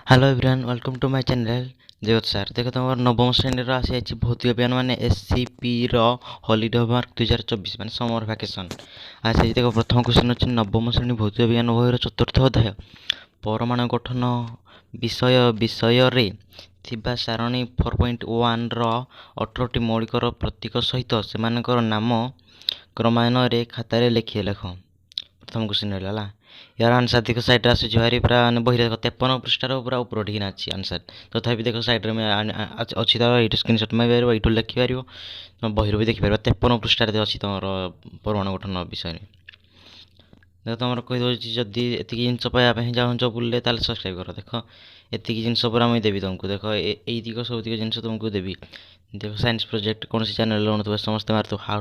Hello everyone welcome to my channel जगत सार देख तुम नवम श्रेणी आसी भौतिक विज्ञान मान एससीपी हॉलिडे होमवर्क 2024 मान समर भैकेसन आसी देख प्रथम क्वेश्चन अच्छे नवम श्रेणी भौतिक विज्ञान बहिर चतुर्थ अध्याय परमाणु गठन विषय थिबा सारणी 4.1 18टी मौलिकर प्रतीक सहित से नाम क्रमान्वय खातार लिखिए लेख प्रथम क्वेश्चन रहा यार आंसर देख साइड आसूँ भारी पूरा बही देख 53 पृष्ठार पूरा ऊपर ठीक अच्छी आंसर तथापि देख साइड में अच्छी तो ये स्क्रीनशॉट मार यूँ लिखिपार बही भी देखिपार 53 पृष्ठार अच्छी तुम परमाणु गठन विषय देख तुम कहीदे जदि एति जिनस पाइबा चाहूँ बुले ताल सब्सक्राइब कर देख एति जिनस पूरा देवी तुमको देख यक सबक जिन तुमको देवी देख साइंस प्रोजेक्ट कौन चैनल अनुव समस्त मार how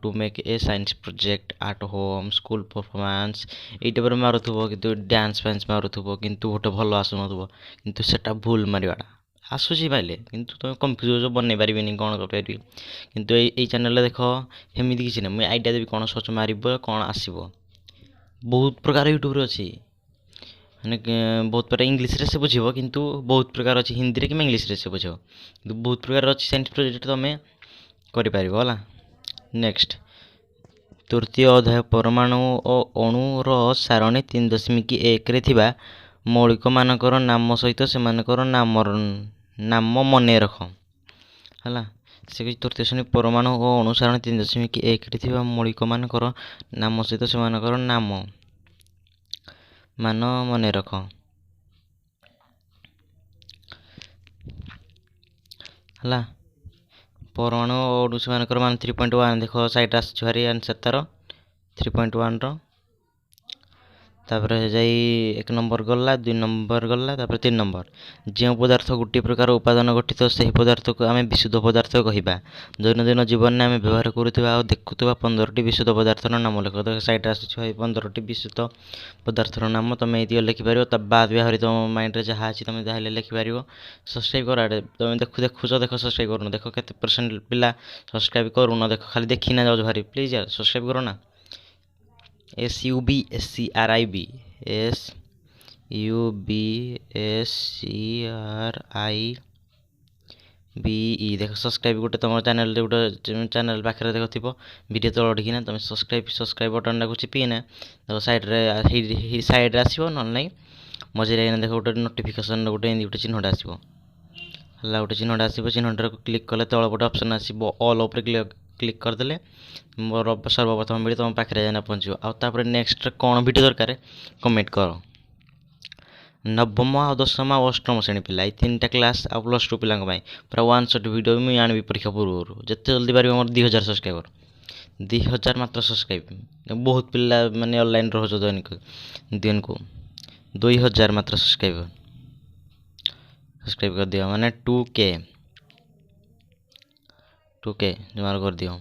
to make a science project at home school performance ये टाइप मारुव कि डांस फैंस मारुव कि गोटे भल आसुन कि सेटा भूल मारिवाटा आसूसी पाइले किंतु तुम कन्फ्यूज बनई पारि कौन कर किंतु ये चैनल देख सेमती किसी ना मुझे आइडिया देवी कौन सर्च मार कौन आसो बहुत प्रकार यूट्यूब अच्छी माने बहुत प्रकार इंग्लीश से बुझे किंतु बहुत प्रकार अच्छी हिंदी कि इंग्लीश से बुझ कि बहुत प्रकार अच्छी साइंस प्रोजेक्ट तुम करा नेक्स्ट तृतीय अध्याय परमाणु और अणुर सारणी 3.1 मौलिक मानकर नाम सहित से नाम मन रख है से तृतीय श्रेणी परमाणु और अणु सारणी 3.1 मौलिक मानकर नाम सहित से नाम मान मन रख है परमाणु और अणु से मान 3.1 देख साइड आसरी आंसर तार 3.1 तापर जाई 1 नंबर गला 2 नंबर गला तापर 3 नंबर जो पदार्थ गोटे प्रकार उपादान गठित से पदार्थ को आम विशुद्ध पदार्थ कहवा दैनंदिन जीवन में आम व्यवहार करुवा और देखुवा 15टी विशुद्ध पदार्थर नाम लिख साइड आसुच्छी 15टी विशुद्ध पदार्थर नाम तुम ये लिखिपार बाद भी आहरी तुम माइंड में जहाँ अच्छी तुम जहाँ लिखिपार सब्सक्राइब कर आड़े तुम देखुच देख सब्सक्राइब करूँ देख के परसेंट पिला सब्सक्राइब करूँ देख खाली देखी ना जाओ भारी प्लीज यार सब्सक्राइब करो ना SUBSCRIB देख सब्सक्राइब गोटे तुम चैनल गोटे चैनल पाखे देख थी वीडियो तल उठिकिना तुम सब्सक्राइब बटन टाक चिपिना देख सैड्रे आसो ना ना मझे देख गोटे नोटिफिकेसन गोटे गोटे चिन्हटा आसो है गोटे चिन्हटा आसो चिन्हटा क्लिक कले तल गोटे ऑप्शन आसो ऑल उपर क्लिक करदे मोर सर्वप्रथम वीडियो तुम पाखे जाना पहुँचो आउे नेक्स्ट कौन वीडियो दरकार कमेंट कर नवम आ दशम आ अष्टम श्रेणी पिला 3टा क्लास आ +2 पिला पूरा 1 शॉट वीडियो मुझे आनी परीक्षा पूर्व जिते जल्दी पार मोर 2000 सब्सक्राइबर 2000 मात्र सब्सक्राइब बहुत पिला माने ऑनलाइन रोज दिन को 2000 मात्र सब्सक्राइब कर दियो माने 2K जमार कर दियो।